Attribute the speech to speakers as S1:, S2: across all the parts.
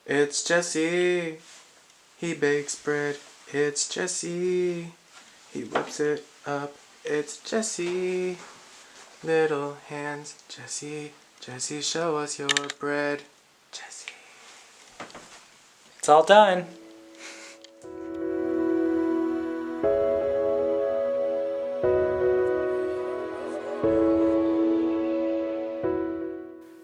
S1: It's Jesse. He bakes bread. It's Jesse. He whips it up. It's Jesse. Little hands. Jesse. Jesse, show us your bread. Jesse.
S2: It's all done.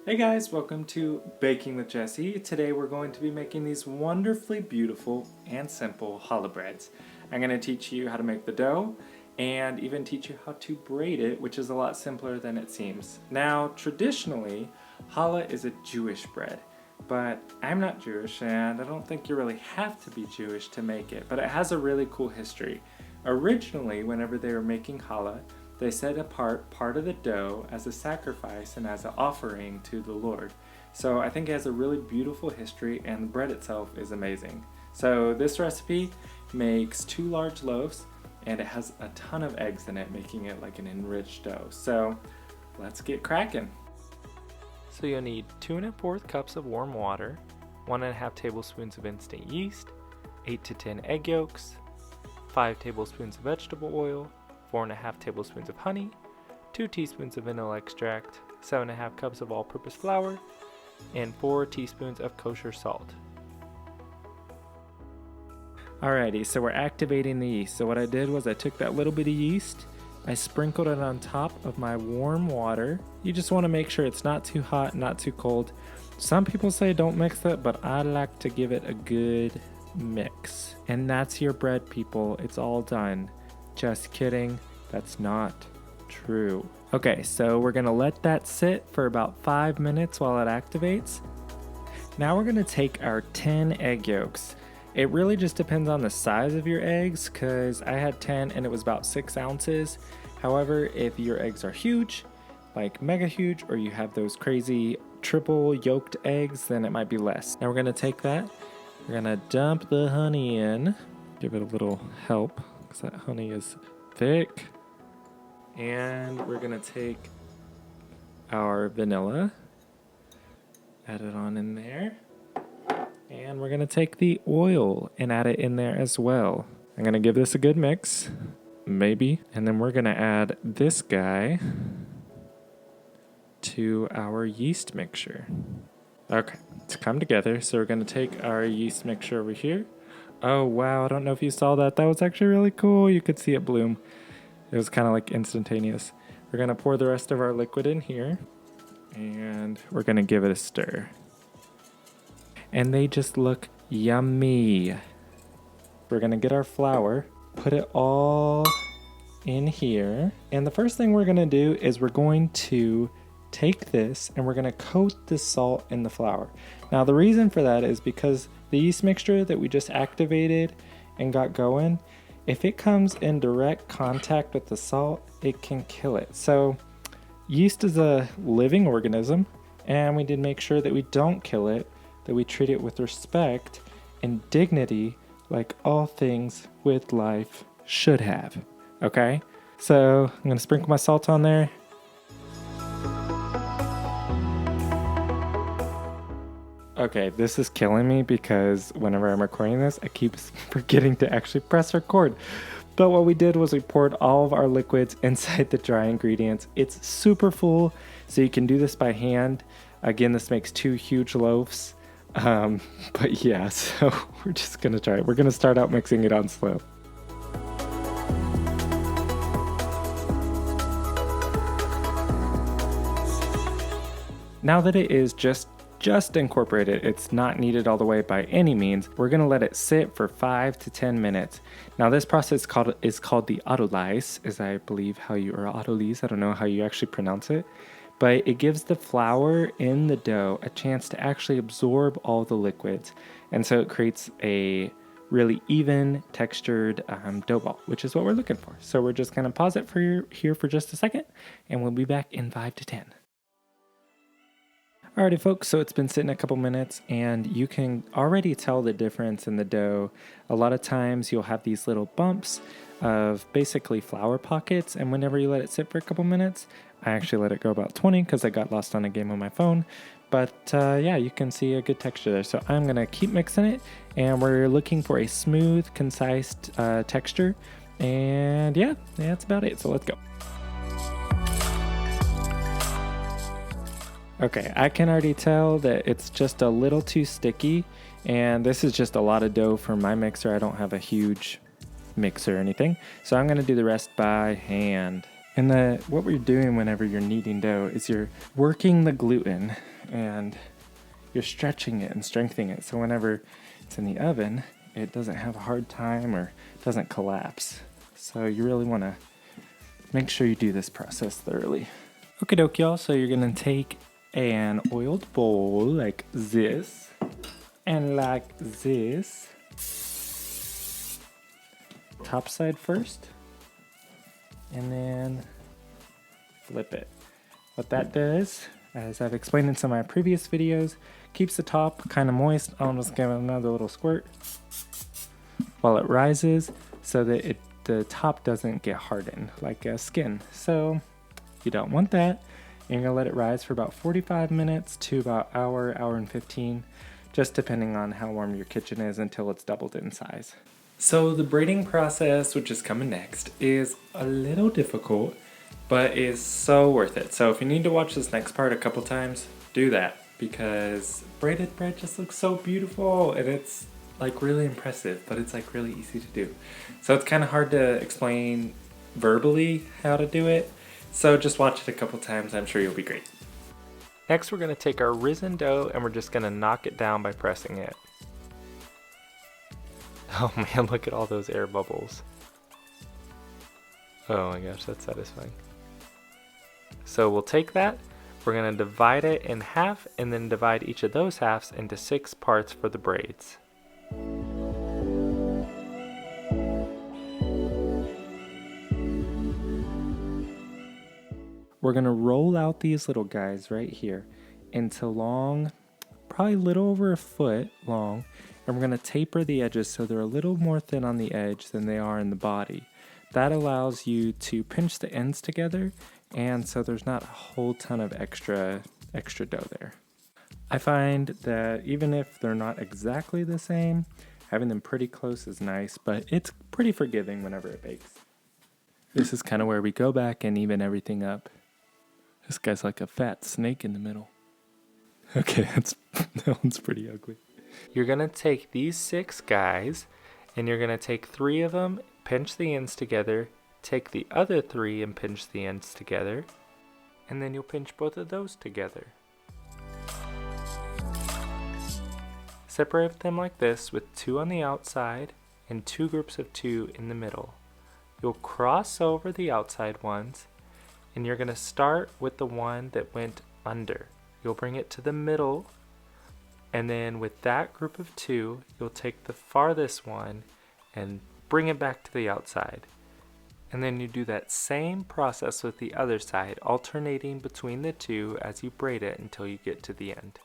S2: Hey guys, welcome to Baking with Jesse. Today we're going to be making these wonderfully beautiful and simple challah breads. I'm going to teach you how to make the dough and even teach you how to braid it, which is a lot simpler than it seems. Now, traditionally, challah is a Jewish bread, but I'm not Jewish and I don't think you really have to be Jewish to make it, but it has a really cool history. Originally, whenever they were making challah, they set apart part of the dough as a sacrifice and as an offering to the Lord. So I think it has a really beautiful history and the bread itself is amazing. So this recipe makes 2 large loaves and it has a ton of eggs in it, making it like an enriched dough. So let's get cracking. So you'll need 2 1/4 cups of warm water, 1 1/2 tablespoons of instant yeast, 8 to 10 egg yolks, 5 tablespoons of vegetable oil, 4 1/2 tablespoons of honey, 2 teaspoons of vanilla extract, 7 1/2 cups of all-purpose flour, and 4 teaspoons of kosher salt. Alrighty, so we're activating the yeast. So what I did was I took that little bit of yeast, I sprinkled it on top of my warm water. You just want to make sure it's not too hot, not too cold. Some people say don't mix it, but I like to give it a good mix. And that's your bread, people. It's all done. Just kidding, that's not true. Okay, so we're gonna let that sit for about 5 minutes while it activates. Now we're gonna take our 10 egg yolks. It really just depends on the size of your eggs, because I had 10 and it was about 6 ounces. However, if your eggs are huge, like mega huge, or you have those crazy triple yolked eggs, then it might be less. Now we're gonna take that, we're gonna dump the honey in, give it a little help, because that honey is thick. And we're gonna take our vanilla, add it on in there. And we're gonna take the oil and add it in there as well. I'm gonna give this a good mix, maybe. And then we're gonna add this guy to our yeast mixture. Okay, it's come together. So we're gonna take our yeast mixture over here. Oh wow, I don't know if you saw that. That was actually really cool. You could see it bloom. It was kind of like instantaneous. We're gonna pour the rest of our liquid in here and we're gonna give it a stir. And they just look yummy. We're gonna get our flour, put it all in here. And the first thing we're gonna do is we're going to take this and we're gonna coat the salt in the flour. Now the reason for that is because the yeast mixture that we just activated and got going, if it comes in direct contact with the salt, it can kill it. So yeast is a living organism and we did make sure that we don't kill it, that we treat it with respect and dignity like all things with life should have. Okay? So I'm gonna sprinkle my salt on there. Okay, this is killing me because whenever I'm recording this, I keep forgetting to actually press record. But what we did was we poured all of our liquids inside the dry ingredients. It's super full, so you can do this by hand. Again, this makes 2 huge loaves. But yeah, so we're just gonna try it. We're gonna start out mixing it on slow. Now that it is just incorporated, it's not kneaded all the way by any means, we're gonna let it sit for 5 to 10 minutes. Now this process is called the autolyse, is I believe how you, or autolyse, I don't know how you actually pronounce it, but it gives the flour in the dough a chance to actually absorb all the liquids. And so it creates a really even textured dough ball, which is what we're looking for. So we're just gonna pause it here for just a second, and we'll be back in 5 to 10. Alrighty folks, so it's been sitting a couple minutes and you can already tell the difference in the dough. A lot of times you'll have these little bumps of basically flour pockets, and whenever you let it sit for a couple minutes, I actually let it go about 20 because I got lost on a game on my phone, But yeah, you can see a good texture there. So I'm gonna keep mixing it, and we're looking for a smooth, concise texture. And yeah, that's about it. So let's go. Okay, I can already tell that it's just a little too sticky, and this is just a lot of dough for my mixer. I don't have a huge mixer or anything, so I'm gonna do the rest by hand. And what we're doing whenever you're kneading dough is you're working the gluten and you're stretching it and strengthening it, so whenever it's in the oven, it doesn't have a hard time or doesn't collapse. So you really want to make sure you do this process thoroughly. Okie dokie, y'all. So you're gonna take an oiled bowl like this and like this. Top side first, and then flip it. What that does, as I've explained in some of my previous videos, keeps the top kind of moist. I'll just give it another little squirt while it rises so that the top doesn't get hardened like skin. So you don't want that. You're gonna let it rise for about 45 minutes to about hour and 15, just depending on how warm your kitchen is, until it's doubled in size. So the braiding process, which is coming next, is a little difficult, but is so worth it. So if you need to watch this next part a couple times, do that, because braided bread just looks so beautiful, and it's like really impressive, but it's like really easy to do. So it's kind of hard to explain verbally how to do it. So just watch it a couple times, I'm sure you'll be great. Next, we're gonna take our risen dough and we're just gonna knock it down by pressing it. Oh man, look at all those air bubbles. Oh my gosh, that's satisfying. So we'll take that, we're gonna divide it in half, and then divide each of those halves into 6 parts for the braids. We're gonna roll out these little guys right here into long, probably a little over a foot long, and we're gonna taper the edges so they're a little more thin on the edge than they are in the body. That allows you to pinch the ends together, and so there's not a whole ton of extra dough there. I find that even if they're not exactly the same, having them pretty close is nice, but it's pretty forgiving whenever it bakes. This is kind of where we go back and even everything up. This guy's like a fat snake in the middle. Okay, that one's pretty ugly. You're gonna take these 6 guys, and you're gonna take 3 of them, pinch the ends together, take the other 3 and pinch the ends together, and then you'll pinch both of those together. Separate them like this with 2 on the outside and 2 groups of 2 in the middle. You'll cross over the outside ones, and you're gonna start with the one that went under. You'll bring it to the middle, and then with that group of 2, you'll take the farthest one and bring it back to the outside. And then you do that same process with the other side, alternating between the 2 as you braid it until you get to the end.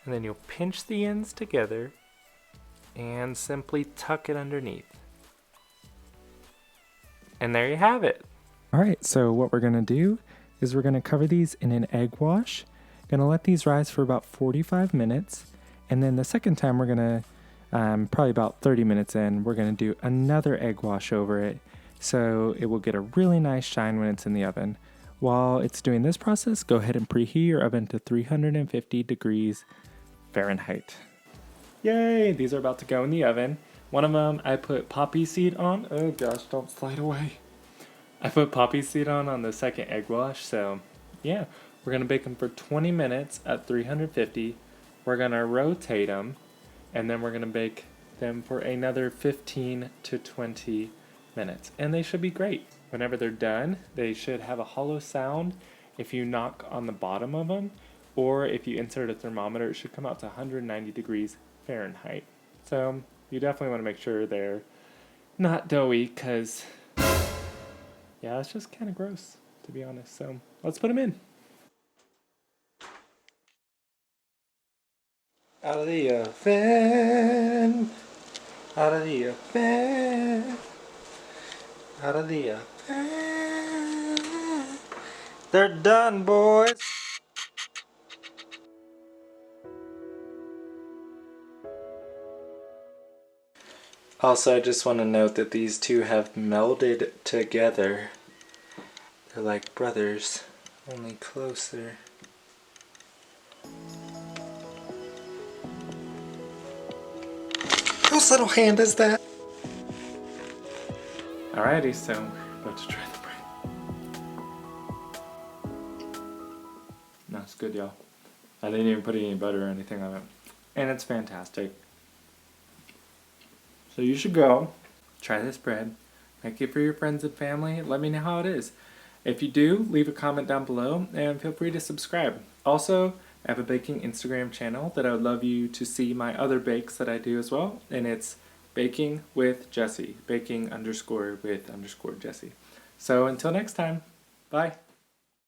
S2: And then you'll pinch the ends together and simply tuck it underneath. And there you have it. All right, so what we're gonna do is we're gonna cover these in an egg wash. Gonna let these rise for about 45 minutes. And then the second time we're gonna, probably about 30 minutes in, we're gonna do another egg wash over it. So it will get a really nice shine when it's in the oven. While it's doing this process, go ahead and preheat your oven to 350 degrees Fahrenheit. Yay! These are about to go in the oven. One of them I put poppy seed on. Oh gosh, don't slide away. I put poppy seed on the second egg wash. So yeah, we're gonna bake them for 20 minutes at 350. We're gonna rotate them, and then we're gonna bake them for another 15 to 20 minutes. And they should be great. Whenever they're done, they should have a hollow sound if you knock on the bottom of them, or if you insert a thermometer, it should come out to 190 degrees Fahrenheit. So you definitely want to make sure they're not doughy, because yeah, it's just kind of gross, to be honest. So let's put them in.
S1: Out of the oven. Out of the oven. Out of the oven. They're done, boys. Also, I just want to note that these two have melded together. They're like brothers, only closer. Whose little hand is that? Alrighty, so about to try the bread. No, it's good, y'all. I didn't even put any butter or anything on it. And it's fantastic. So you should go try this bread. Make it for your friends and family. Let me know how it is. If you do, leave a comment down below and feel free to subscribe. Also, I have a baking Instagram channel that I would love you to see my other bakes that I do as well. And it's Baking with Jesse. Baking _with_Jesse. So until next time, bye.